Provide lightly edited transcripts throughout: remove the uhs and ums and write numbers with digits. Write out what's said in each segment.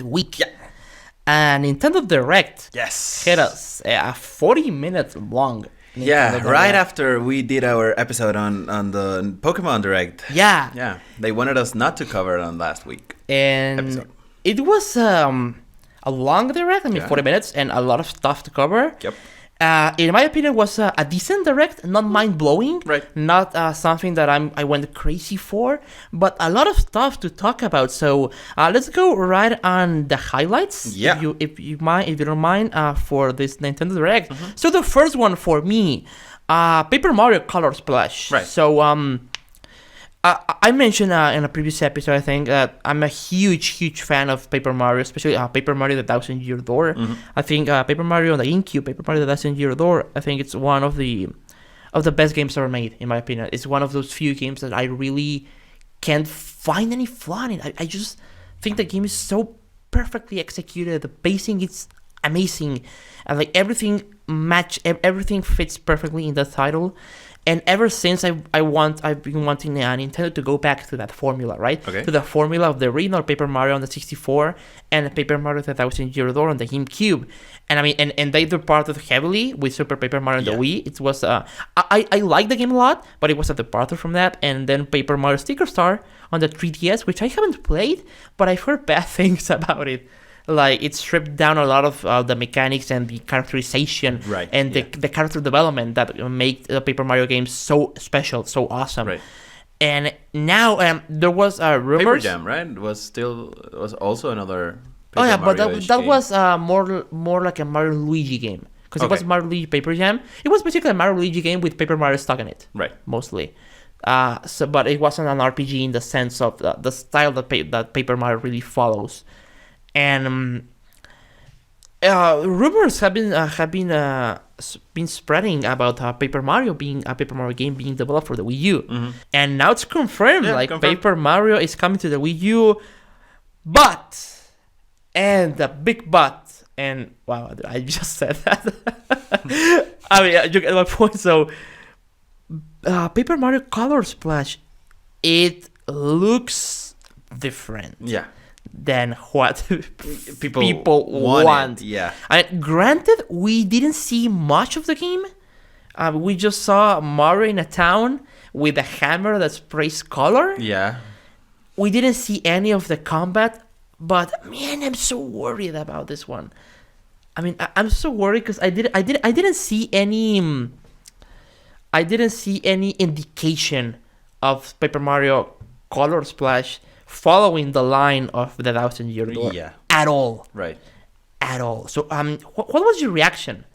week. Nintendo Direct hit us 40 minutes long. Right after we did our episode on the Pokemon Direct. Yeah. They wanted us not to cover it on last week. And episode. It was a long Direct, 40 minutes, and a lot of stuff to cover. Yep. In my opinion, it was a decent Direct, not mind-blowing, not something that I went crazy for, but a lot of stuff to talk about. So let's go right on the highlights, if you don't mind, for this Nintendo Direct. Mm-hmm. So the first one for me, Paper Mario Color Splash. Right. So I mentioned in a previous episode, I think, that I'm a huge fan of Paper Mario, especially Paper Mario: The Thousand Year Door. Mm-hmm. I think Paper Mario on the GameCube, Paper Mario: The Thousand Year Door, I think it's one of the best games ever made, in my opinion. It's one of those few games that I really can't find any flaw in. I just think the game is so perfectly executed. The pacing is amazing, and like everything fits perfectly in the title. And ever since I've been wanting Nintendo to go back to that formula, right? Okay. To the formula of the original Paper Mario on the 64 and Paper Mario: The Thousand Year Door on the GameCube. And I mean, and they departed heavily with Super Paper Mario on the Wii. It was I like the game a lot, but it was a departure from that. And then Paper Mario Sticker Star on the 3DS, which I haven't played, but I've heard bad things about it. Like, it stripped down a lot of the mechanics and the characterization and the character development that make the Paper Mario games so special, so awesome. Right. And now there was rumors. Paper Jam, right? Was also another Paper but that game. was more like a Mario Luigi game. Because it was Mario Luigi Paper Jam. It was basically a Mario Luigi game with Paper Mario stuck in it. Right. Mostly. But it wasn't an RPG in the sense of the style that Paper Mario really follows. And rumors have been spreading about Paper Mario being a Paper Mario game being developed for the Wii U, and now it's confirmed. Paper Mario is coming to the Wii U, and the big but, and wow, I just said that. I mean, you get my point. So, Paper Mario Color Splash, it looks different. Yeah. Than what people want. Yeah. And granted, we didn't see much of the game. We just saw Mario in a town with a hammer that sprays color. Yeah. We didn't see any of the combat, but man, I'm so worried about this one. I mean, I'm so worried because I didn't see any indication of Paper Mario Color Splash following the line of the Thousand Year Door at all. Right. At all. So, what was your reaction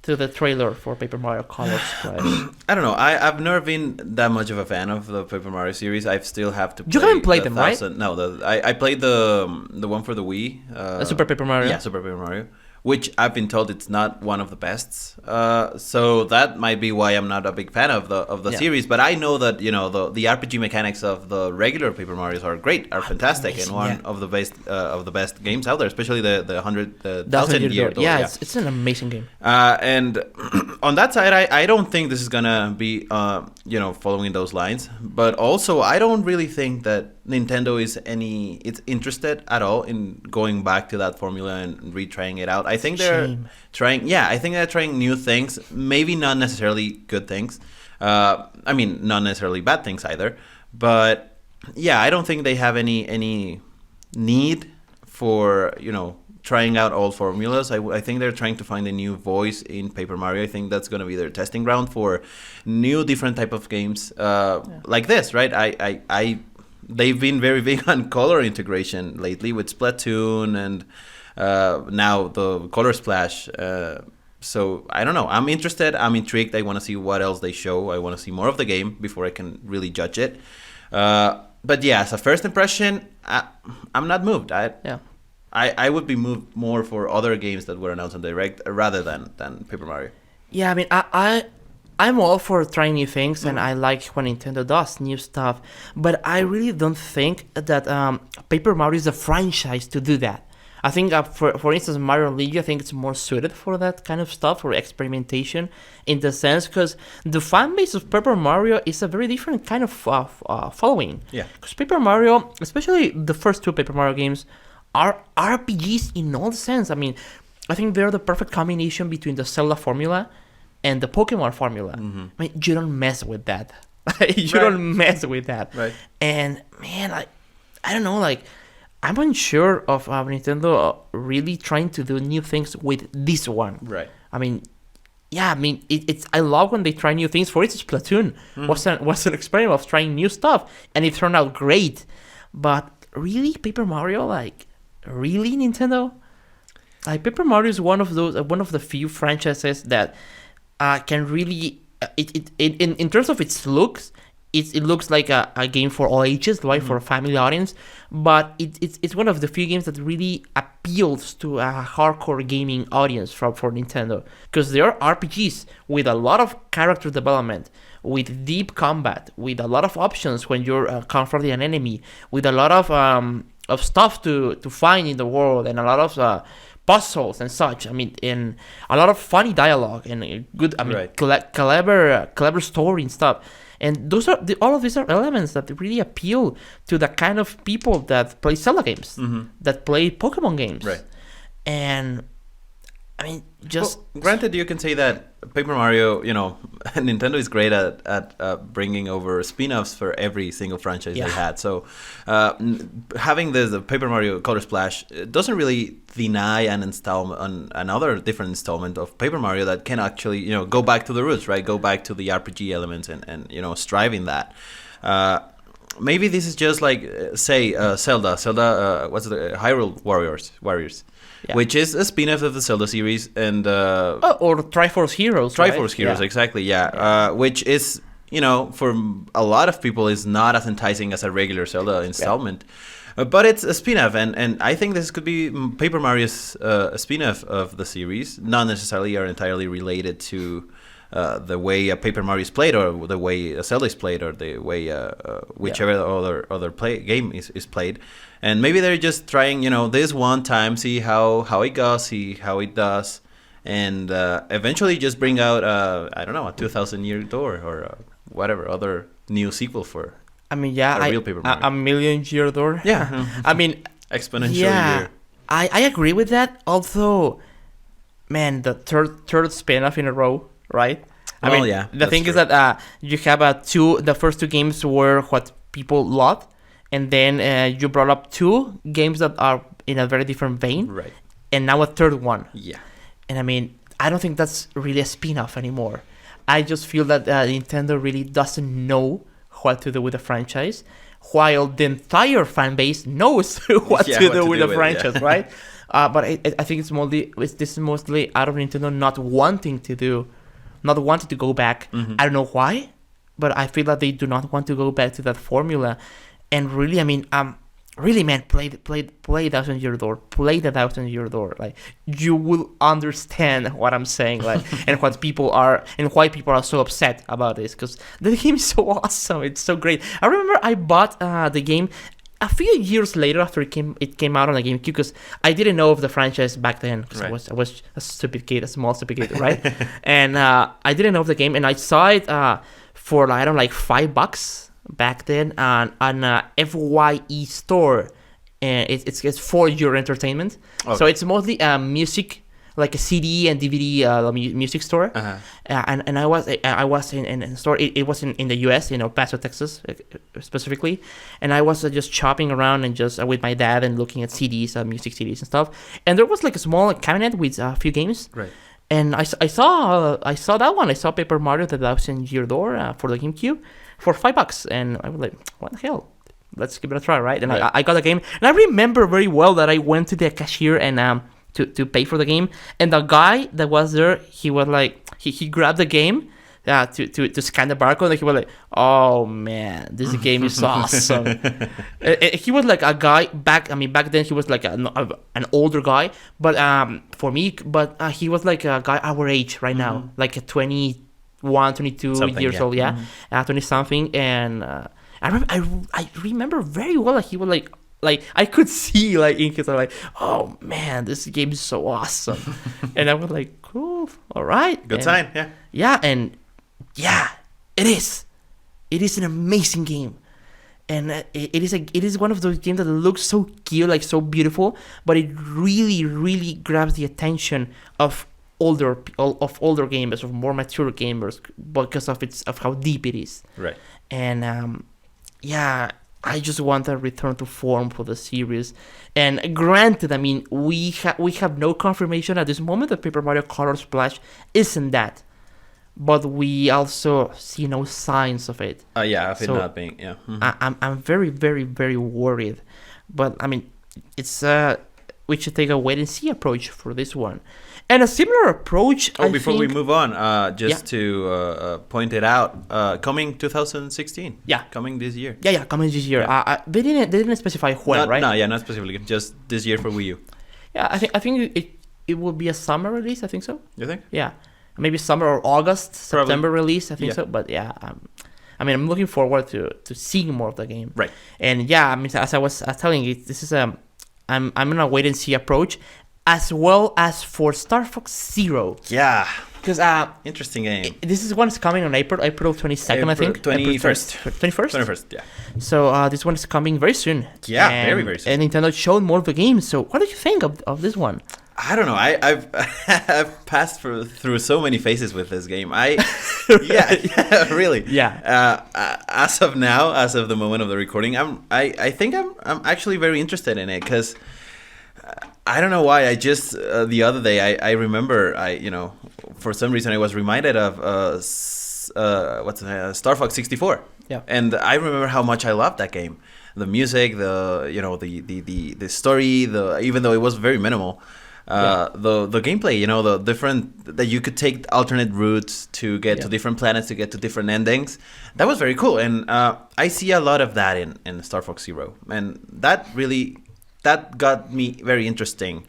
to the trailer for Paper Mario Color Splash? I don't know. I've never been that much of a fan of the Paper Mario series. I still have to play. You haven't played them, right? No, I played the one for the Wii. Super Paper Mario? Yeah, Super Paper Mario. Which I've been told it's not one of the best. So that might be why I'm not a big fan of the series. But I know that, you know, the RPG mechanics of the regular Paper Marios are great, are fantastic, and one of the best games out there, especially the 1,000 year door. Yeah, it's an amazing game. And on that side, I don't think this is gonna be following those lines. But also, I don't really think that Nintendo is interested at all in going back to that formula and retrying it out. I think they're trying new things, maybe not necessarily good things. I mean, not necessarily bad things either. But yeah, I don't think they have any need for, trying out old formulas. I think they're trying to find a new voice in Paper Mario. I think that's going to be their testing ground for new, different type of games like this, right? They've been very big on color integration lately with Splatoon and now the Color Splash. So I don't know. I'm interested. I'm intrigued. I want to see what else they show. I want to see more of the game before I can really judge it. But yeah, as a first impression, I'm not moved. I would be moved more for other games that were announced on Direct rather than Paper Mario. Yeah, I mean, I'm all for trying new things, and I like when Nintendo does new stuff. But I really don't think that Paper Mario is a franchise to do that. I think, for instance, Mario and Luigi, I think it's more suited for that kind of stuff, for experimentation, in the sense, because the fan base of Paper Mario is a very different kind of following. Yeah. Because Paper Mario, especially the first two Paper Mario games, are RPGs in all sense. I mean, I think they're the perfect combination between the Zelda formula and the Pokemon formula. Mm-hmm. I mean, you don't mess with that. You Right. don't mess with that. Right. And man, I don't know, like I'm unsure of Nintendo really trying to do new things with this one. Right. I mean, yeah, I mean, it's I love when they try new things. For instance, Splatoon was an experiment of trying new stuff, and it turned out great. But really, Paper Mario, like, really, Nintendo? Like, Paper Mario is one of the few franchises that can really, in terms of its looks, it looks like a game for all ages, right, for a family audience. But it's one of the few games that really appeals to a hardcore gaming audience for Nintendo, because they are RPGs with a lot of character development, with deep combat, with a lot of options when you're confronting an enemy, with a lot of stuff to find in the world, and a lot of puzzles and such. I mean, in a lot of funny dialogue and good, I mean, Right. clever story and stuff. And those are all of these are elements that really appeal to the kind of people that play Zelda games, that play Pokemon games. Right. And I mean, just Well, granted, you can say that Paper Mario, Nintendo is great at bringing over spin-offs for every single franchise Yeah. they had. So having the Paper Mario Color Splash doesn't really deny another different installment of Paper Mario that can actually, go back to the roots, right? Go back to the RPG elements and strive in that. Maybe this is just like, say, Zelda, what's the Hyrule Warriors. Yeah. Which is a spin-off of the Zelda series, and or Triforce Heroes. right? Triforce Heroes, Yeah. exactly, yeah. Which is, for a lot of people, is not as enticing as a regular Zelda installment. But it's a spin-off, and I think this could be Paper Mario's a spin-off of the series, not necessarily or entirely related to the way a Paper Mario is played, or the way a Zelda is played, or the way whichever other game is played. And maybe they're just trying, this one time, see how it goes, see how it does, and eventually just bring out, I don't know, a 2,000-year door, or whatever other new sequel for. I mean, yeah, A real Paper Mario. a million-year door. Yeah. I mean, Exponential yeah, year. I agree with that. Although, man, the third spin-off in a row, right? I Well, mean, yeah, the that's thing is true. that you have the first two games were what people loved, and then you brought up two games that are in a very different vein, Right. and now a third one. Yeah. And I mean, I don't think that's really a spin-off anymore. I just feel that Nintendo really doesn't know what to do with the franchise, while the entire fan base knows what to do with the franchise, right? But I think this is mostly out of Nintendo not wanting to go back. I don't know why, but I feel that they do not want to go back to that formula. And really, I mean, really, man, play 1,000-Year Door. Play the 1,000-Year Door. Like, you will understand what I'm saying, like, and what people are, and why people are so upset about this. Because the game is so awesome. It's so great. I remember I bought the game a few years later after it came out on the GameCube, because I didn't know of the franchise back then, because Right. I was a small stupid kid, right? And I didn't know of the game, and I saw it for I don't know, like $5 back then on FYE store, and it's for your entertainment. Okay. So it's mostly music, like a CD and DVD music store. Uh-huh. And I was in a store. It was in the US, in El Paso, Texas, specifically. And I was just shopping around and just with my dad and looking at CDs, music CDs and stuff. And there was like a small cabinet with a few games. Right. And I saw that one. I saw Paper Mario: The 1,000-Year Door for the GameCube for $5, and I was like, "What the hell? Let's give it a try, right?" And Right. I got the game, and I remember very well that I went to the cashier and to pay for the game, and the guy that was there, he was like, he grabbed the game to scan the barcode, and he was like, "Oh man, this game is awesome." He was like a guy back then he was like an older guy, but he was like a guy our age right now, like a 21, 22 Something, years yeah. old, 20 something, and I remember very well that he was like I could see like in his like, "Oh man, this game is so awesome," and I was like, "Cool, all right, Good and, sign, yeah. yeah, and yeah, it is an amazing game, and it is one of those games that looks so cute, like so beautiful, but it really grabs the attention of older gamers, of more mature gamers, because of how deep it is. Right. And I just want a return to form for the series. And granted, I mean, we have no confirmation at this moment that Paper Mario Color Splash isn't that, but we also see no signs of it. Of it not being. Yeah. Mm-hmm. I'm very worried, but I mean, it's we should take a wait and see approach for this one. And a similar approach. Before we move on, to point it out, coming 2016. Yeah, coming this year. Yeah, coming this year. Yeah. They didn't specify when, right? No, not specifically. Just this year for Wii U. Yeah, I think it will be a summer release. I think so. You think? Yeah, maybe summer or August, September Probably. release. I think so. But yeah, I mean, I'm looking forward to seeing more of the game. Right. And yeah, I mean, as I was telling you, this is I'm gonna wait and see approach. As well as for Star Fox Zero. Yeah. Because interesting game. This is one is coming on April 22nd, I think. 21st. 21st? 21st, yeah. So this one is coming very soon. Yeah, very soon. And Nintendo showed more of the game. So what do you think of this one? I don't know. I've passed through so many phases with this game. Really. Yeah. As of now, as of the moment of the recording, I think I'm actually very interested in it, because I don't know why. I just the other day I remember for some reason I was reminded of Star Fox 64. Yeah. And I remember how much I loved that game. The music, the story, even though it was very minimal. The gameplay, the different that you could take alternate routes to get to different planets, to get to different endings. That was very cool, and I see a lot of that in Star Fox Zero, and that got me very interesting.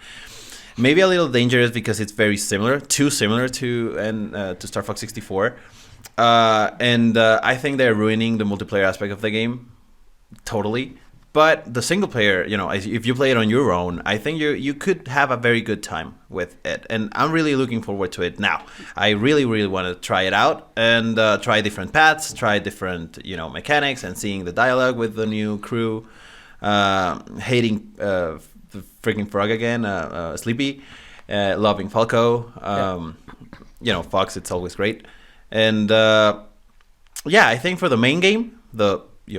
Maybe a little dangerous because it's very too similar to Star Fox 64, and I think they're ruining the multiplayer aspect of the game totally. But the single player, if you play it on your own, I think you could have a very good time with it. And I'm really looking forward to it now. I really want to try it out and try different paths, try different, mechanics, and seeing the dialogue with the new crew, hating the freaking frog again, Sleepy, loving Falco. Fox, it's always great. And I think for the main game,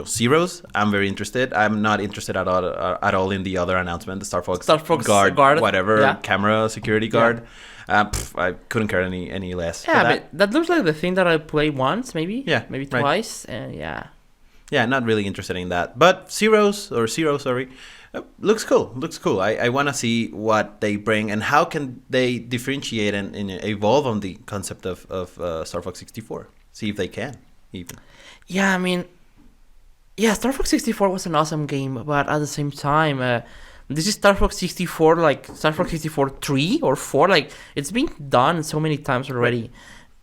Zeros, I'm very interested. I'm not interested at all in the other announcement, the Star Fox guard, whatever, camera security guard. I couldn't care any less. Yeah, but that looks like the thing that I play once, maybe. Yeah, maybe twice, and yeah. Yeah, not really interested in that. But Zero, looks cool. I want to see what they bring and how can they differentiate and evolve on the concept of Star Fox 64. See if they can even. Yeah, I mean. Yeah, Star Fox 64 was an awesome game, but at the same time, this is Star Fox 64, like Star Fox 64 3 or 4, like it's been done so many times already,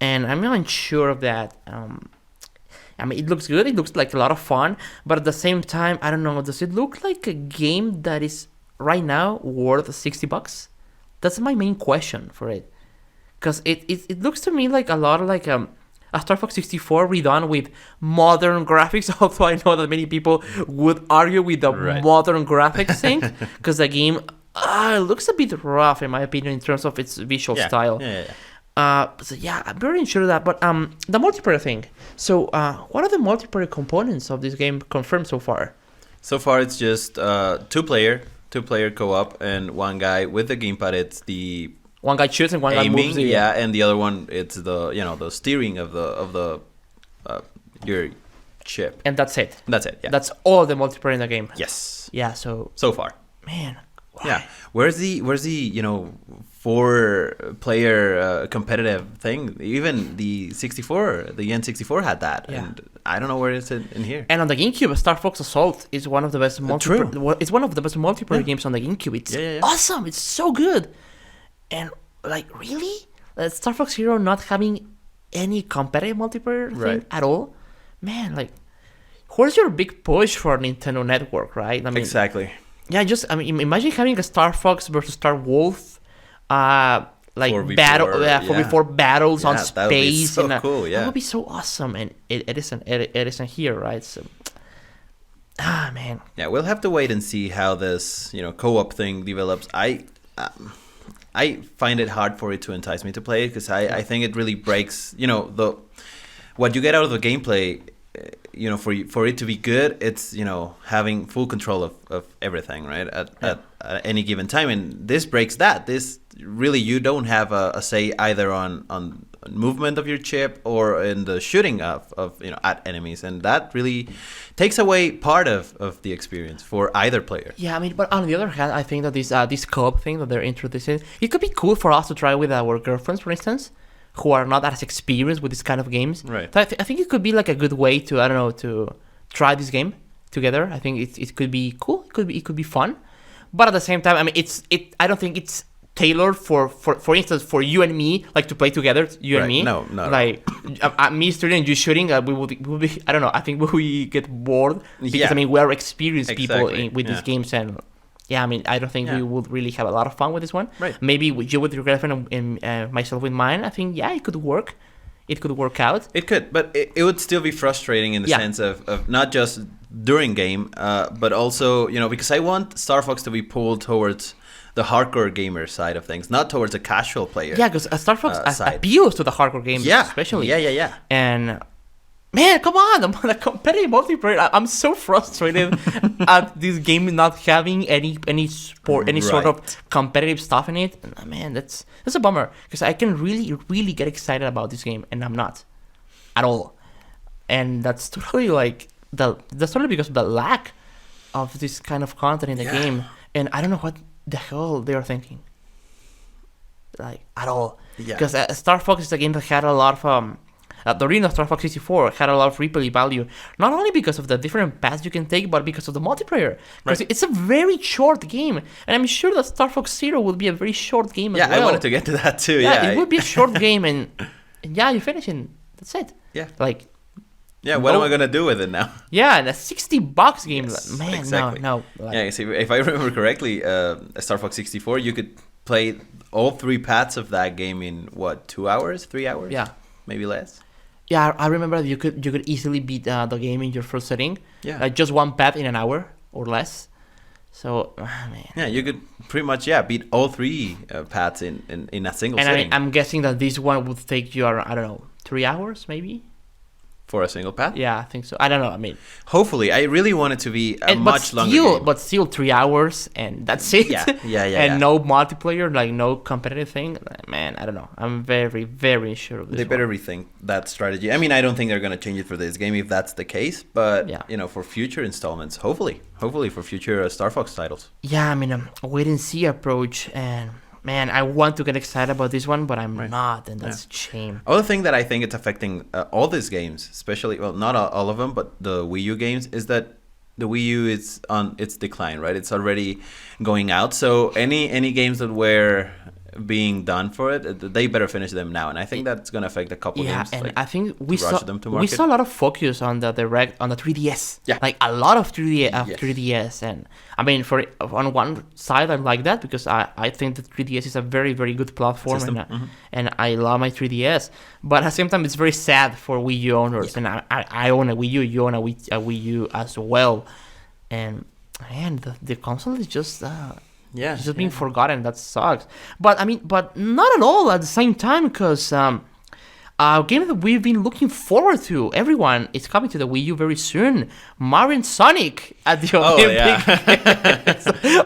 and I'm not unsure of that. I mean, it looks good, it looks like a lot of fun, but at the same time, I don't know, does it look like a game that is right now worth $60? That's my main question for it, because it looks to me like a lot of like a Star Fox 64 redone with modern graphics, although I know that many people would argue with the modern graphics thing, because the game looks a bit rough, in my opinion, in terms of its visual style. So yeah, I'm very unsure of that. But the multiplayer thing. So what are the multiplayer components of this game confirmed so far? So far, it's just two-player co-op, and one guy with the gamepad. It's the one guy shoots and one guy moves. And the other one, it's the steering of the your ship. And that's it. That's it. Yeah. That's all the multiplayer in the game. Yes. Yeah. So far. Man. Why? Yeah. Where's the 4-player competitive thing? Even the N64 had that, and I don't know where it's in here. And on the GameCube, Star Fox Assault is one of the best multiplayer. It's one of the best multiplayer games on the GameCube. It's awesome. It's so good. And like, really, Star Fox Zero not having any competitive multiplayer thing at all, man. Like, where's your big push for Nintendo Network, right? I mean, exactly. Yeah, imagine having a Star Fox versus Star Wolf, like 4v4 battles on space. That would be so cool. Yeah, that would be so awesome, and it isn't here, right? So man. Yeah, we'll have to wait and see how this, co-op thing develops. I find it hard for it to entice me to play it because I think it really breaks, the what you get out of the gameplay. For it to be good, it's having full control of everything, right? At any given time, and this breaks that. This really, you don't have a say either on movement of your chip or in the shooting of at enemies, and that really takes away part of the experience for either player. Yeah, I mean, but on the other hand, I think that this co-op thing that they're introducing, it could be cool for us to try with our girlfriends, for instance, who are not as experienced with this kind of games. Right. So I think it could be like a good way to, I don't know, to try this game together. I think it could be cool. It could be fun. But at the same time, I mean, I don't think it's tailored for instance, for you and me, like to play together, you and me. No. Like me shooting and you shooting, we will be, I don't know, I think we get bored because, I mean, we are experienced people with these games, and yeah, I mean, I don't think we would really have a lot of fun with this one. Right. Maybe with you with your girlfriend and myself with mine, I think, it could work. It could work out. It could, but it would still be frustrating in the sense of not just during game, but also, because I want Star Fox to be pulled towards the hardcore gamer side of things, not towards a casual player. Yeah, because Star Fox appeals to the hardcore gamers, especially. Yeah. And man, come on, the competitive multiplayer. I'm so frustrated at this game not having any sport, any sort of competitive stuff in it. And, man, that's a bummer because I can really get excited about this game, and I'm not at all. And that's totally that's totally because of the lack of this kind of content in the game. And I don't know what the hell they are thinking, at all. Because Star Fox is a game that had a lot of the original Star Fox 64 had a lot of replay value, not only because of the different paths you can take, but because of the multiplayer. Because it's a very short game, and I'm sure that Star Fox Zero will be a very short game as well. Yeah, I wanted to get to that too. It would be a short game, and you finish it. That's it. Yeah. What am I gonna do with it now? Yeah, and a $60 game. Yes, man, exactly. no. See, if I remember correctly, Star Fox 64, you could play all three paths of that game in 2 hours, 3 hours? Yeah, maybe less. Yeah, I remember you could easily beat the game in your first setting. Yeah, just one path in an hour or less. So, man. Yeah, you could pretty much beat all three paths in a single setting. And I'm guessing that this one would take you, I don't know, 3 hours maybe? For a single path? Yeah, I think so. I don't know. I mean, hopefully, I really want it to be much longer game. But still 3 hours, and that's it. Yeah. And no multiplayer, no competitive thing. Man, I don't know. I'm very, very sure of this. They better rethink that strategy. I mean, I don't think they're going to change it for this game if that's the case. But for future installments, hopefully for future Star Fox titles. Yeah, I mean, a wait and see approach, and man, I want to get excited about this one, but I'm not, and that's a shame. Other thing that I think it's affecting all these games, especially, well, not all of them, but the Wii U games, is that the Wii U is on its decline, right? It's already going out. So any games that were being done for it, they better finish them now, and I think that's going to affect a couple games. And I think we saw a lot of focus on the 3DS. Yeah, a lot of 3DS, and I mean, on one side I like that because I think that 3DS is a very, very good platform, and I love my 3DS. But at the same time, it's very sad for Wii U owners, and I own a Wii U, you own a Wii U as well, and man, the console is just. It's just being forgotten. That sucks. But not at all at the same time, because a game that we've been looking forward to. Everyone is coming to the Wii U very soon. Mario and Sonic at the Olympic.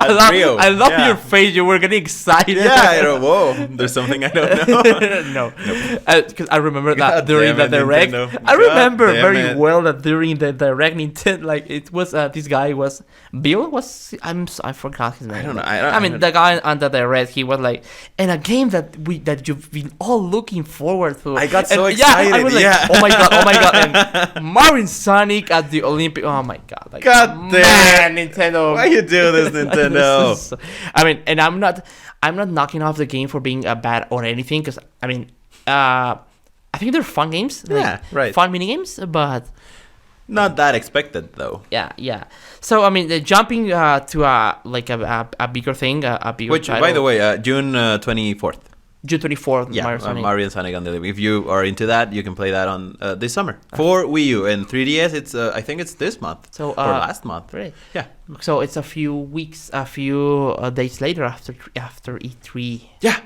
I love your face. You were getting excited. Yeah, whoa. There's something I don't know. No. Because I remember that during the Direct. Nintendo. I remember very well that during the Direct Nintendo, it was this guy was Bill I forgot his name. I don't know. I mean the guy on the Direct, he was like, and a game that you've been all looking forward to. I got so excited. I was like, oh my god. And Mario and Sonic at the Olympic. Oh my god. God damn. Nintendo. Why you do this, Nintendo? I mean, and I'm not knocking off the game for being bad or anything, because I mean, I think they're fun games. Fun mini games, but not that expected though. Yeah. So I mean, jumping to a bigger thing, a bigger which, title. by the way, June 24th. June 24th. Yeah, Mario Sonic. Mario and Sonic on the If you are into that, you can play that on this summer for Wii U and 3DS. It's I think it's this month or last month. Right. Yeah. So it's a few days later after E3. Yeah.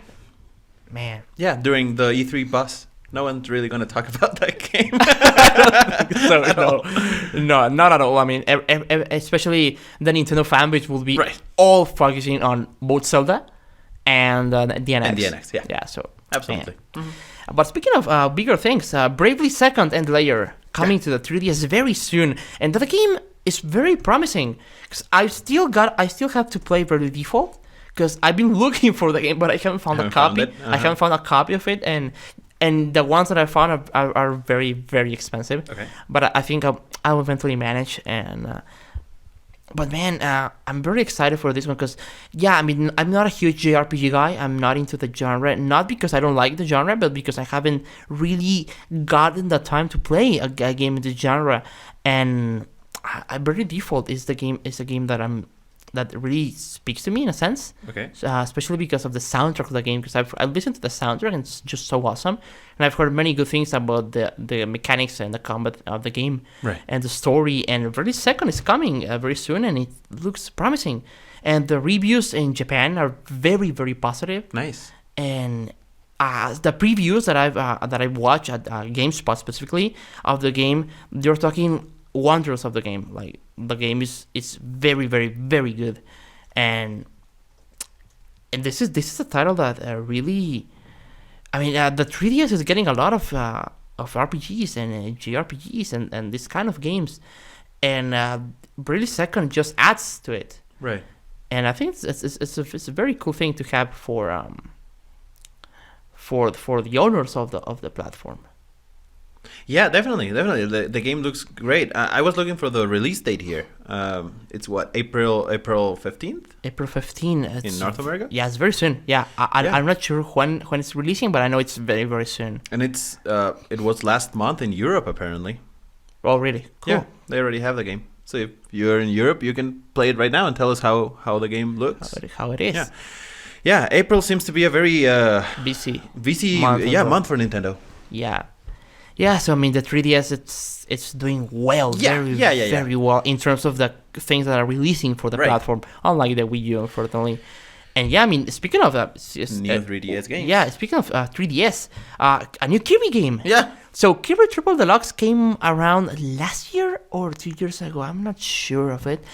Man. Yeah. During the E3 bus. No one's really going to talk about that game. No, not at all. I mean, especially the Nintendo fanbase will be all focusing on both Zelda and the NX. And the NX, yeah. Yeah, so. Absolutely. Mm-hmm. But speaking of bigger things, Bravely Second and Layer coming to the 3DS very soon. And the game is very promising. Because I still have to play Bravely Default. Because I've been looking for the game, but I haven't found a copy. I haven't found a copy of it. And the ones that I found are very, very expensive. Okay. But I think I'll eventually manage. But man, I'm very excited for this one because, I mean, I'm not a huge JRPG guy. I'm not into the genre. Not because I don't like the genre, but because I haven't really gotten the time to play a game in the genre. And Bravely Default is a game that really speaks to me in a sense. Okay. Especially because of the soundtrack of the game, because I've listened to the soundtrack and it's just so awesome. And I've heard many good things about the mechanics and the combat of the game. Right. And the story. And Bravely Second is coming very soon and it looks promising. And the reviews in Japan are very, very positive. Nice. And the previews that I've watched at GameSpot specifically of the game, they're talking wonders of the game. Like the game is very, very, very good, and this is a title that really, I mean, the 3DS is getting a lot of RPGs and JRPGs and this kind of games, and Bravely Second just adds to it. Right. And I think it's a very cool thing to have for the owners of the platform. Yeah, definitely. The game looks great. I was looking for the release date here. It's what, April 15th? April 15th. In North America? Yeah, it's very soon. Yeah, I'm not sure when it's releasing, but I know it's very, very soon. And it was last month in Europe, apparently. Oh, really? Cool. Yeah, they already have the game. So if you're in Europe, you can play it right now and tell us how the game looks. How it is. Yeah. Yeah, April seems to be a very busy month for Nintendo. Yeah. Yeah, so I mean the 3DS it's doing well, very well in terms of the things that are releasing for the platform, unlike the Wii U, unfortunately. And yeah, I mean speaking of that, new 3DS games. Yeah, speaking of 3DS, a new Kirby game. Yeah. So Kirby Triple Deluxe came around last year or 2 years ago. I'm not sure of it,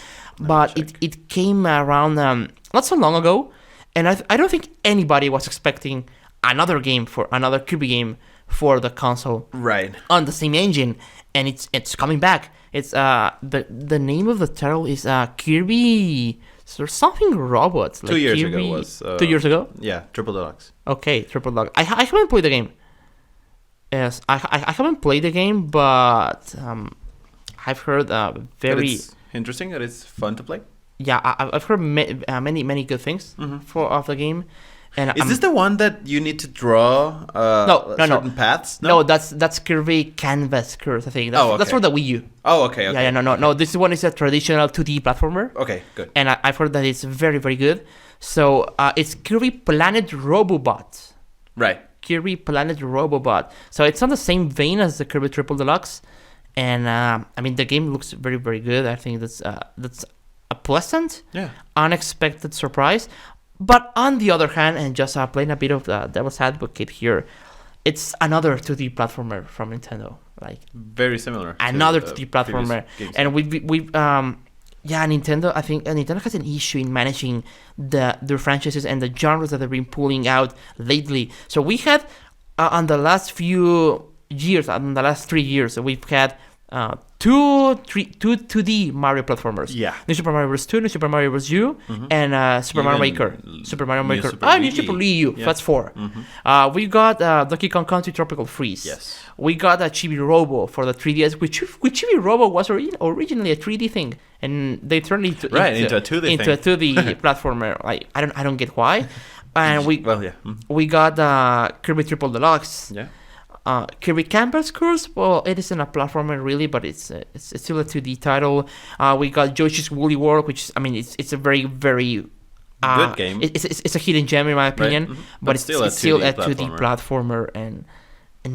but it came around not so long ago, and I don't think anybody was expecting another Kirby game for the console, right, on the same engine, and it's coming back. It's the name of the title is Kirby something robots. Like 2 years Kirby, ago was 2 years ago. Yeah, Triple Deluxe. Okay, Triple Deluxe. I haven't played the game. Yes, I haven't played the game, but I've heard very it's interesting that it's fun to play. Yeah, I've heard many good things of the game. And is this the one that you need to draw certain paths? No, that's Kirby Canvas Curse, I think. That's for the Wii U. Oh, okay. Yeah, no. This one is a traditional 2D platformer. Okay, good. And I've heard that it's very, very good. So it's Kirby Planet Robobot. Right. Kirby Planet Robobot. So it's on the same vein as the Kirby Triple Deluxe. And I mean, the game looks very, very good. I think that's a pleasant, unexpected surprise. But on the other hand, and just playing a bit of the devil's advocate here, it's another 2D platformer from Nintendo. Like very similar. Another 2D platformer, and we've Nintendo. I think Nintendo has an issue in managing their franchises and the genres that they've been pulling out lately. So we had on the last few years, on the last 3 years, we've had two 2D Mario platformers. Yeah. New Super Mario Bros. 2, New Super Mario Bros. U, and Super Mario Maker. Super Mario Maker. New Super Ryu. Yeah. That's 4. We got Donkey Kong Country Tropical Freeze. Yes. We got Chibi Robo for the 3DS, which Chibi Robo was originally a 3D thing, and they turned it into a 2D platformer. Like I don't get why. And we got Kirby Triple Deluxe. Yeah. Kirby Campus Curse, well, it isn't a platformer really, but it's still a 2D title. We got Yoshi's Woolly World, which I mean, it's a very, very Good game. It's a hidden gem in my opinion, Right. but it's still a 2D platformer. platformer, and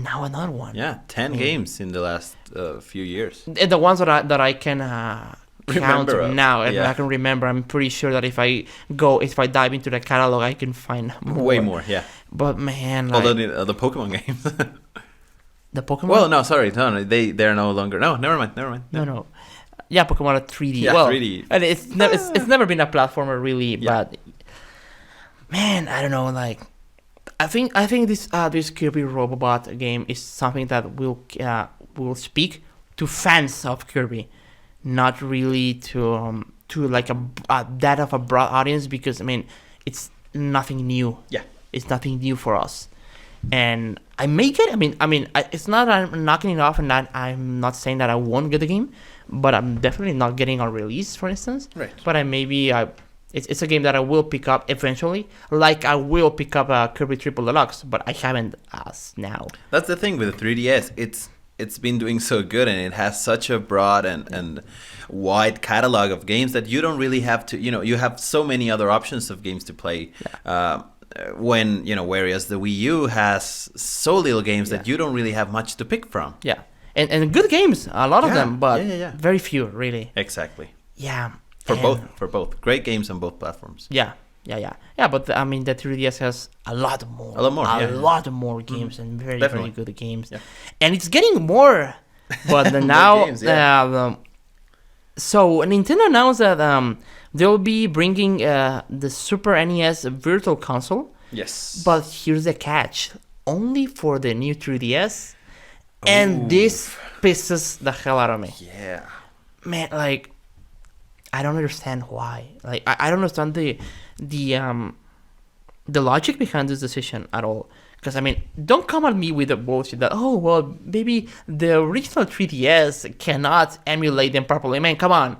now another one. Yeah, 10 games in the last few years. The ones that I can count Remember, now, and yeah. I can remember. I'm pretty sure that if I dive into the catalog, I can find more. Way more, yeah. But man, like, Although the Pokemon games. the Pokemon. Well, no, sorry, no, they're no longer. No, never mind. No. Yeah, Pokemon are 3D. Yeah, well, 3D. And it's never been a platformer really, Yeah. but man, I don't know. Like, I think this Kirby Robobot game is something that will speak to fans of Kirby, not really to like that of a broad audience, because I mean it's nothing new. Yeah, it's nothing new for us, and I may get. I mean, it's not that I'm knocking it off, and that I'm not saying that I won't get the game, but I'm definitely not getting on release, for instance. right. But it's a game that I will pick up eventually, like I will pick up a Kirby Triple Deluxe, but I haven't as now. That's the thing with the 3DS. It's been doing so good, and it has such a broad and wide catalog of games that you don't really have to. You have so many other options of games to play. Yeah. Whereas the Wii U has so little games that you don't really have much to pick from. Yeah, and good games, a lot of Yeah. them, but Yeah. very few really. Exactly. Yeah. For and- both. Great games on both platforms. Yeah. But the 3DS has a lot more. A lot more, yeah. lot more games and very Definitely. very good games. Yeah. And it's getting more. But More now, games, yeah. so Nintendo announced that they'll be bringing the Super NES Virtual Console. Yes. But here's the catch: only for the new 3DS. And this pisses the hell out of me. Yeah. Man, like, I don't understand why. Like, I don't understand the logic behind this decision at all. Because, I mean, don't come at me with the bullshit that, oh, well, maybe the original 3DS cannot emulate them properly. Man, come on.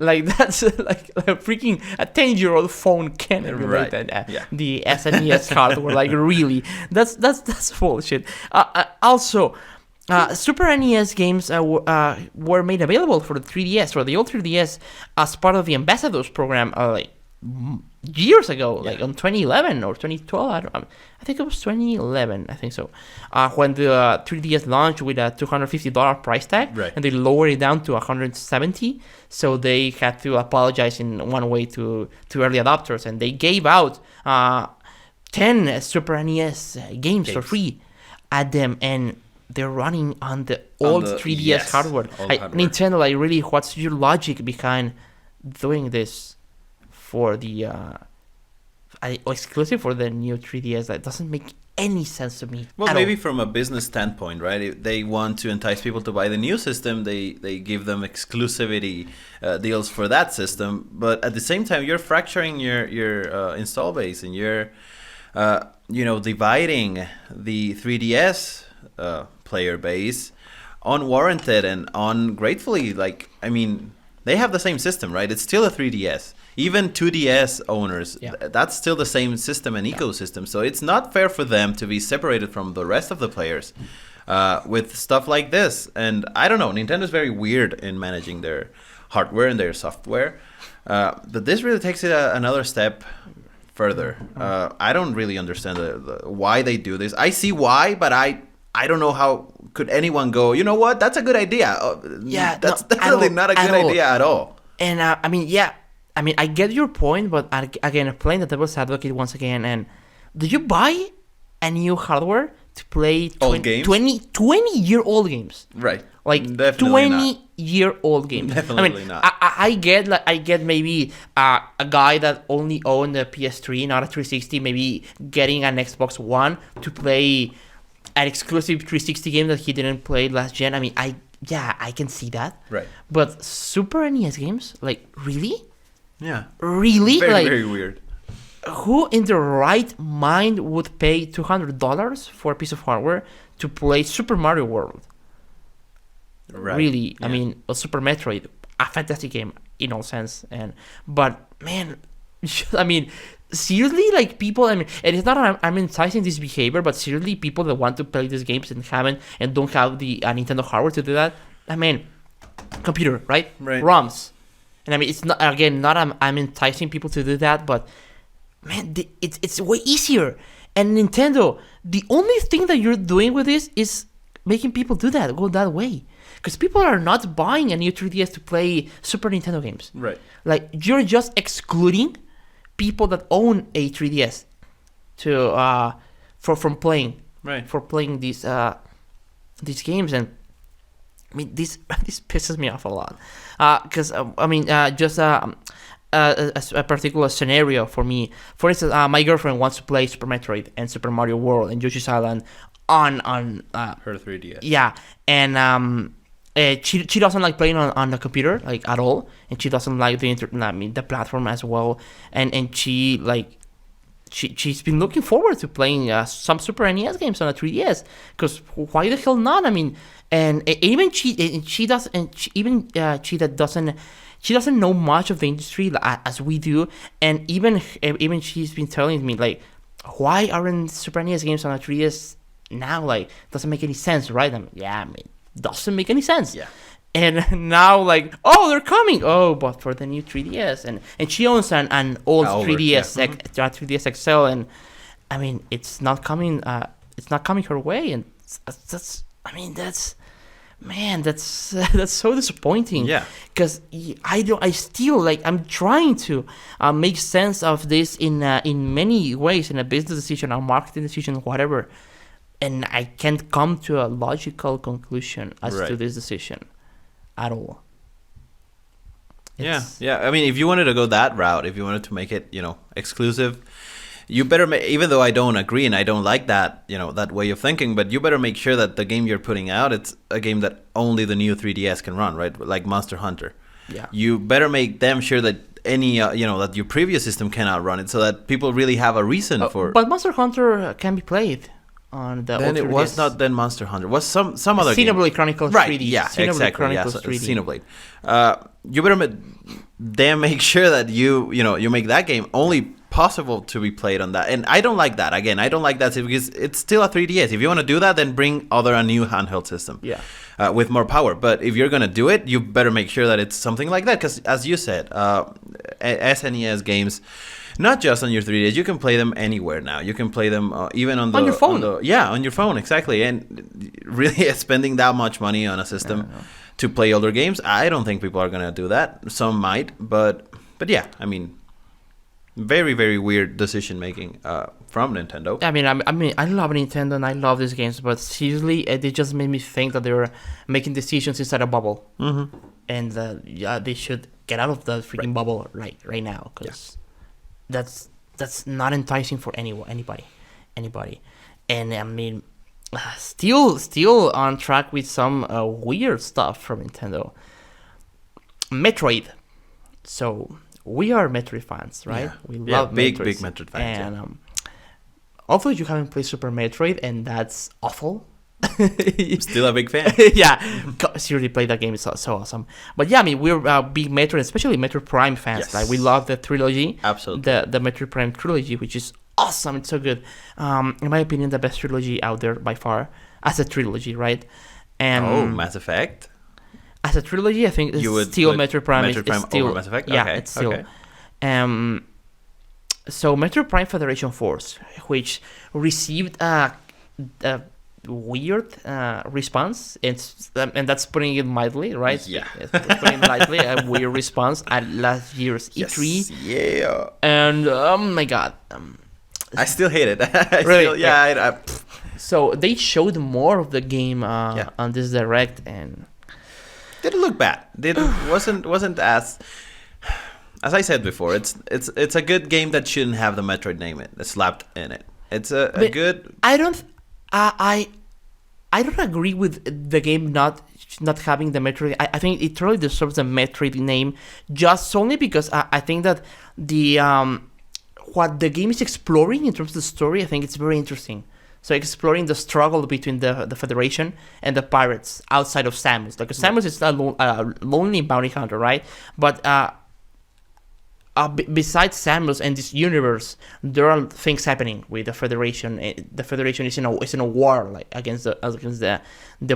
Like, that's like a freaking 10-year-old phone can emulate that, Yeah. the SNES hardware. Like, really. That's bullshit. Also, Super NES games were made available for the 3DS, or the old 3DS, as part of the Ambassadors program, years ago, like on 2011 or 2012. I think it was 2011. I think so. When the 3DS launched with a $250 price tag, Right. and they lowered it down to $170. So they had to apologize in one way to early adopters, and they gave out 10 Super NES games for free at them, and they're running on the old 3DS hardware. Nintendo, like, really, what's your logic behind doing this for the exclusive for the new 3DS? That doesn't make any sense to me. Well, at maybe all. from a business standpoint, right? If they want to entice people to buy the new system, they give them exclusivity deals for that system. But at the same time, you're fracturing your install base, and you're dividing the 3DS player base unwarranted and ungratefully. Like, I mean, they have the same system, right? It's still a 3DS. Even 2DS owners, that's still the same system and ecosystem. So it's not fair for them to be separated from the rest of the players with stuff like this. And I don't know, Nintendo's very weird in managing their hardware and their software. But this really takes it another step further. I don't really understand why they do this. I see why, but I don't know how could anyone go, you know what, that's a good idea. That's definitely not a good idea at all. And I mean, I get your point, but again, playing the devil's advocate once again, and do you buy a new hardware to play 20-year-old games? Right. Like, Definitely 20-year-old games. Definitely not. I get maybe a guy that only owned a PS3, not a 360, maybe getting an Xbox One to play an exclusive 360 game that he didn't play last gen. I mean, I can see that. Right. But Super NES games, like, really? Yeah. Really? Very, like, very weird. Who in their right mind would pay $200 for a piece of hardware to play Super Mario World? Right. Really? Yeah. I mean, Super Metroid, a fantastic game in all sense. But man, I mean, seriously, like, people, I mean, and it's not I'm enticing this behavior, but seriously, people that want to play these games and don't have the Nintendo hardware to do that, I mean, computer, right? Right. ROMs. And I mean, it's not, again, not I'm enticing people to do that, but man, it's way easier. And Nintendo, the only thing that you're doing with this is making people go that way. Because people are not buying a new 3DS to play Super Nintendo games. Right. Like, you're just excluding people that own a 3DS from playing. Right. For playing these games. And I mean, this pisses me off a lot. Because just a particular scenario for me. For instance, my girlfriend wants to play Super Metroid and Super Mario World and Yoshi's Island on her 3DS. Yeah, and she doesn't like playing on the computer like at all, and she doesn't like the platform as well, and she's been looking forward to playing some Super NES games on a 3DS, because why the hell not? I mean, and even she doesn't know much of the industry as we do, and even she's been telling me, like, why aren't Super NES games on a 3DS now? Like, doesn't make any sense, right? Doesn't make any sense. Yeah. And now, like, oh, they're coming. Oh, but for the new 3DS, and she owns an old 3DS, yeah. 3DS XL, and I mean, it's not coming. It's not coming her way, and that's so disappointing. Yeah. Because I'm trying to make sense of this in many ways, in a business decision, a marketing decision, whatever, and I can't come to a logical conclusion as to this decision at all. Yeah. I mean, if you wanted to go that route, if you wanted to make it, exclusive, you better even though I don't agree and I don't like that, that way of thinking, but you better make sure that the game you're putting out, it's a game that only the new 3DS can run, right? Like Monster Hunter. Yeah. You better make them sure that any, that your previous system cannot run it, so that people really have a reason for. But Monster Hunter can be played on the. Then it was not then Monster Hunter. It was some other game. Xenoblade Chronicles 3D. Right. Yeah. Xenoblade Exactly. Chronicles Yeah. 3D. Xenoblade. You better make sure that you make that game only possible to be played on that. And I don't like that. Again, I don't like that because it's still a 3DS. If you want to do that, then bring a new handheld system. Yeah. With more power. But if you're gonna do it, you better make sure that it's something like that. Because as you said, SNES games, not just on your 3DS, you can play them anywhere now. You can play them even on your phone. On your phone, exactly. And really spending that much money on a system to play older games, I don't think people are gonna do that. Some might, but yeah, I mean, very, very weird decision making from Nintendo. I mean, I love Nintendo and I love these games, but seriously, they just made me think that they were making decisions inside a bubble, and they should get out of the freaking bubble right now, because that's not enticing for anybody, and I mean, still on track with some weird stuff from Nintendo. Metroid, so. We are Metroid fans, right? Yeah. We love big Metroids. Metroid fans. And although you haven't played Super Metroid, and that's awful. Still a big fan. Yeah, seriously, play that game. It's so awesome. But yeah, I mean, we're big Metroid, especially Metroid Prime fans. Yes. Like, we love the trilogy. Absolutely. The Metroid Prime trilogy, which is awesome. It's so good. In my opinion, the best trilogy out there by far, as a trilogy, right? And Mass Effect. As a trilogy, I think it's still Metroid Prime. Metroid Prime still, over Mass Effect? Yeah, okay. it's still. Okay. So Metroid Prime Federation Force, which received a weird response, and that's putting it mildly, right? Yeah. Putting it lightly, a weird response at last year's E3. Yeah. And oh my god. I still hate it. Really? So So they showed more of the game on this Direct, and didn't look bad. Wasn't as I said before. It's a good game that shouldn't have the Metroid name slapped in it. It's a good. I don't agree with the game not having the Metroid. I think it totally deserves the Metroid name, just only because I think that the what the game is exploring in terms of the story, I think it's very interesting. So exploring the struggle between the Federation and the pirates outside of Samus. Like, Samus is a lonely bounty hunter, right? But besides Samus and this universe, there are things happening with the Federation. The Federation is in a war, like, against the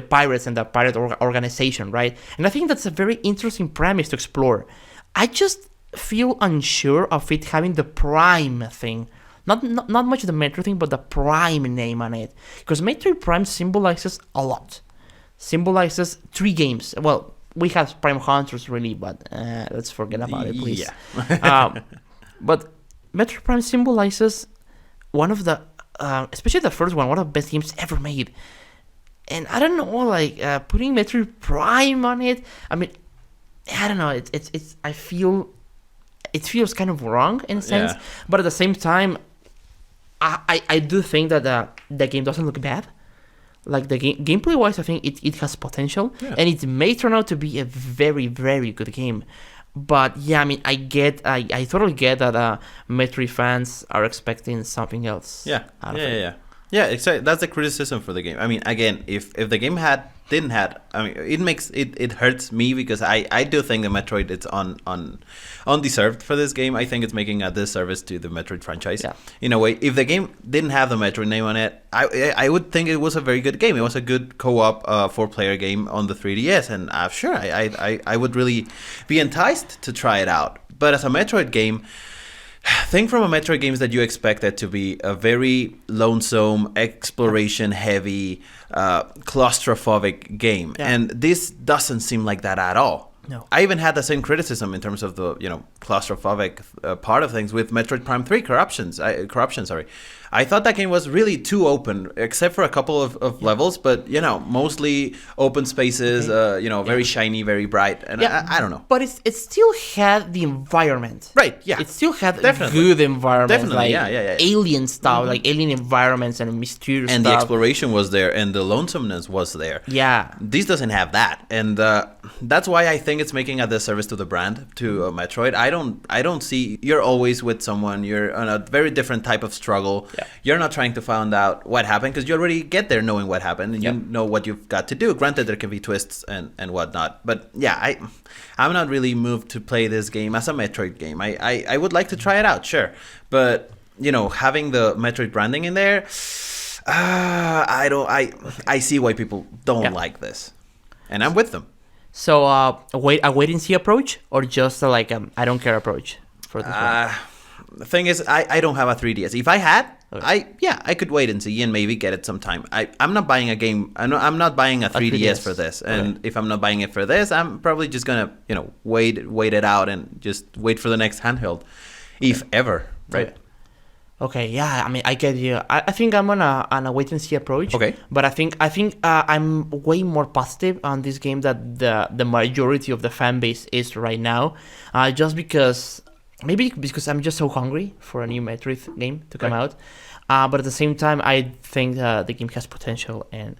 pirates and the pirate organization, right? And I think that's a very interesting premise to explore. I just feel unsure of it having the Prime thing. Not much the Metro thing, but the Prime name on it. Because Metroid Prime symbolizes a lot. Symbolizes 3 games. Well, we have Prime Hunters really, but let's forget about it, please. Yeah. But Metroid Prime symbolizes one of the, especially the first one of the best games ever made. And I don't know, like putting Metroid Prime on it. I mean, I don't know. It's. I feel it feels kind of wrong in a sense, but at the same time, I do think that the game doesn't look bad. Like the gameplay wise, I think it has potential, and it may turn out to be a very, very good game. But yeah, I mean, I totally get that Metroid fans are expecting something else. Yeah, exactly. That's the criticism for the game. I mean, again, if the game didn't have, I mean, it hurts me because I do think the Metroid it's undeserved for this game. I think it's making a disservice to the Metroid franchise in a way. If the game didn't have the Metroid name on it, I would think it was a very good game. It was a good co-op 4-player game on the 3DS, and sure, I would really be enticed to try it out. But as a Metroid game, think from a Metroid game is that you expect it to be a very lonesome, exploration-heavy, claustrophobic game, and this doesn't seem like that at all. No, I even had the same criticism in terms of the claustrophobic part of things with Metroid Prime 3 Corruption. Sorry, I thought that game was really too open, except for a couple of levels, but mostly open spaces. Very shiny, very bright, and I don't know. But it still had the environment, right? Yeah, it still had good environment, definitely, like alien stuff, like alien environments and mysterious and stuff. The exploration was there, and the lonesomeness was there. Yeah, this doesn't have that, and that's why I think it's making a disservice to the brand, to Metroid. I don't see, you're always with someone, you're on a very different type of struggle. You're not trying to find out what happened because you already get there knowing what happened, and you know what you've got to do. Granted, there can be twists and whatnot, but I'm not really moved to play this game as a Metroid game. I would like to try it out, sure, but having the Metroid branding in there, I see why people don't like this, and I'm with them. So a wait and see approach, or just like I don't care approach for this one? The thing is, I don't have a 3DS. If I had, I could wait and see and maybe get it sometime. I'm not buying a game. I'm not buying a 3DS for this. And if I'm not buying it for this, I'm probably just gonna wait it out and just wait for the next handheld, if ever, right? Okay, yeah. I mean, I get you. I think I'm on a wait and see approach. Okay. But I think I'm way more positive on this game that the majority of the fan base is right now. Just because. Maybe because I'm just so hungry for a new Metroid game to come out. But at the same time, I think the game has potential, and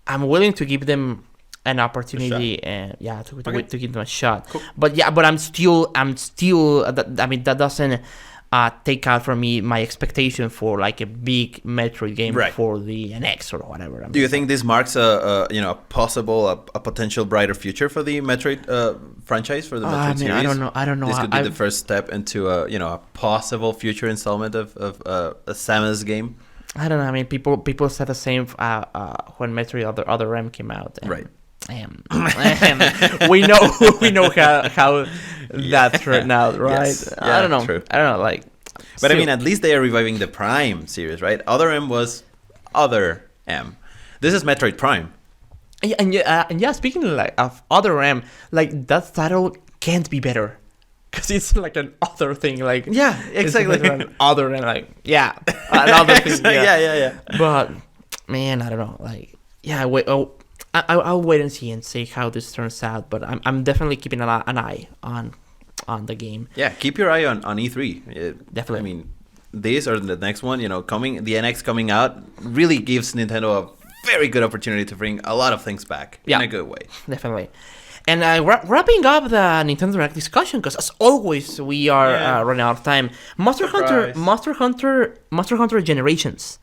I'm willing to give them an opportunity and to give them a shot. Cool. But I'm still I mean, that doesn't take out from me my expectation for like a big Metroid game for the NX or whatever. Do you think this marks a potential brighter future for the Metroid franchise, for the Metroid series? I don't know. This could be the first step into a possible future installment of a Samus game. I don't know. I mean, people said the same when Metroid Other M came out. And, right. We know how that turned out, right? Yes. I don't know. True. I don't know. Like, but I mean, at least they are reviving the Prime series, right? Other M was Other M. This is Metroid Prime. And speaking of Other M, like that title can't be better, because it's like an other thing. Like exactly. It's like an other and another thing. Yeah. But man, I don't know. Like I'll wait and see how this turns out. But I'm definitely keeping an eye on the game. Yeah, keep your eye on E3. Definitely. I mean, this or the next one, the NX coming out really gives Nintendo a very good opportunity to bring a lot of things back in a good way. Definitely. And wrapping up the Nintendo Direct discussion, because as always we are running out of time. Monster Hunter Generations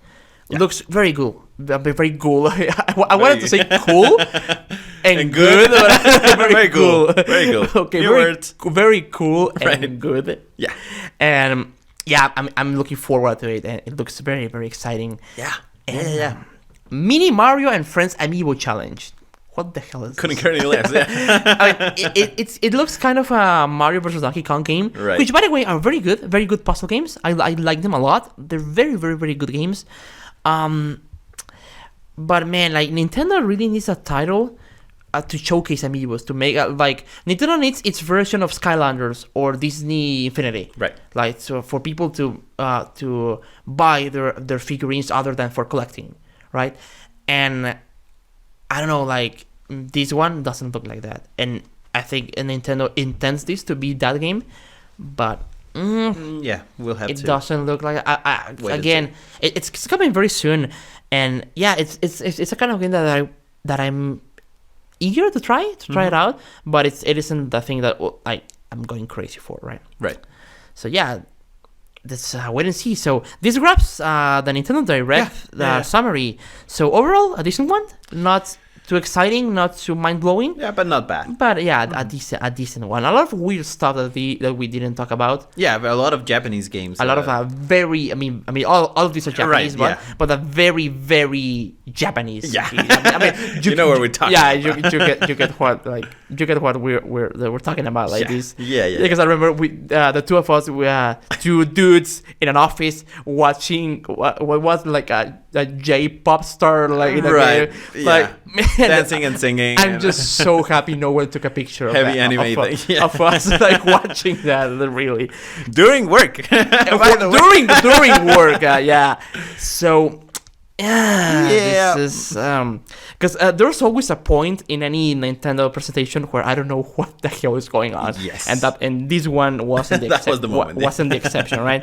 looks very cool. Very cool. I wanted to say cool and good. Very cool. Very cool. Okay, very cool and good. Yeah. And I'm looking forward to it, and it looks very, very exciting. Yeah. And, Mini Mario and Friends Amiibo Challenge. what the hell is Couldn't this? care any less. Yeah. I mean, it looks kind of a Mario vs. Donkey Kong game, Right. which, by the way, are very good puzzle games. I like them a lot. They're very, very, very good games. But man, like Nintendo really needs a title to showcase amiibos, to make like Nintendo needs its version of Skylanders or Disney Infinity, Right. like so for people to buy their figurines other than for collecting, right? And I don't know, like this one doesn't look like that, and I think Nintendo intends this to be that game, but Yeah, we'll have it to. doesn't look like Wait and again. It's coming very soon, and yeah, it's a kind of game that I'm eager to try it out, but it isn't the thing that I'm going crazy for, right? Right. So yeah, let's wait and see. So this wraps the Nintendo Direct summary. So overall, a decent one, not too exciting, not too mind blowing. Yeah, but not bad. But yeah, a decent one. A lot of weird stuff that we didn't talk about. Yeah, but a lot of Japanese games. A lot of very, I mean, all of these are Japanese, Right, but a very, very Japanese. Yeah. I mean, You know where we're talking. Yeah, you get what we're talking about, like Yeah. this. Yeah. Because I remember the two of us, we two dudes in an office watching what was like a J-pop star, like in a Right, game. Like, man, dancing and singing. I'm and- just so happy no one took a picture of Heavy that, anime of, thing, yeah. of us like watching that. Really, during work. By the way. during work, yeah. So Yeah. this is because there's always a point in any Nintendo presentation where I don't know what the hell is going on. Yes. And this one wasn't the That was the moment, yeah. wasn't the exception, right?